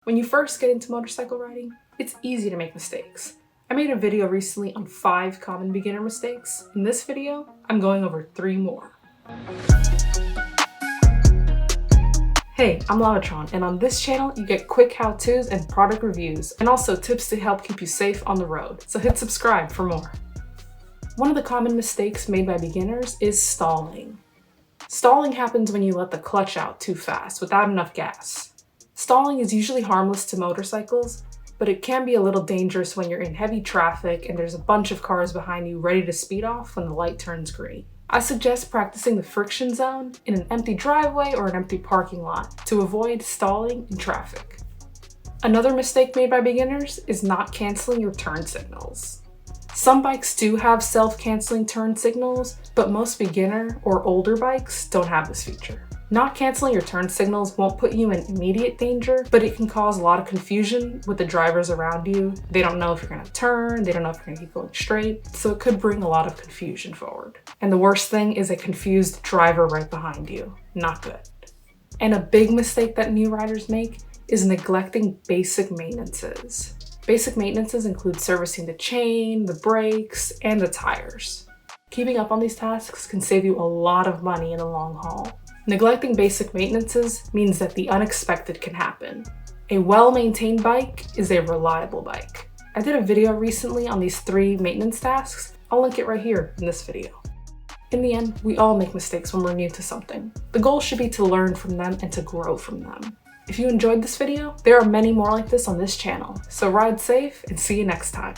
When you first get into motorcycle riding, it's easy to make mistakes. I made a video recently on 5 common beginner mistakes. In this video, I'm going over 3 more. Hey, I'm Lavatronn, and on this channel, you get quick how-tos and product reviews, and also tips to help keep you safe on the road. So hit subscribe for more. One of the common mistakes made by beginners is stalling. Stalling happens when you let the clutch out too fast without enough gas. Stalling is usually harmless to motorcycles, but it can be a little dangerous when you're in heavy traffic and there's a bunch of cars behind you ready to speed off when the light turns green. I suggest practicing the friction zone in an empty driveway or an empty parking lot to avoid stalling in traffic. Another mistake made by beginners is not canceling your turn signals. Some bikes do have self-canceling turn signals, but most beginner or older bikes don't have this feature. Not canceling your turn signals won't put you in immediate danger, but it can cause a lot of confusion with the drivers around you. They don't know if you're going to turn, they don't know if you're going to keep going straight, so it could bring a lot of confusion forward. And the worst thing is a confused driver right behind you. Not good. And a big mistake that new riders make is neglecting basic maintenances. Basic maintenances include servicing the chain, the brakes, and the tires. Keeping up on these tasks can save you a lot of money in the long haul. Neglecting basic maintenances means that the unexpected can happen. A well-maintained bike is a reliable bike. I did a video recently on these 3 maintenance tasks. I'll link it right here in this video. In the end, we all make mistakes when we're new to something. The goal should be to learn from them and to grow from them. If you enjoyed this video, there are many more like this on this channel. So ride safe and see you next time.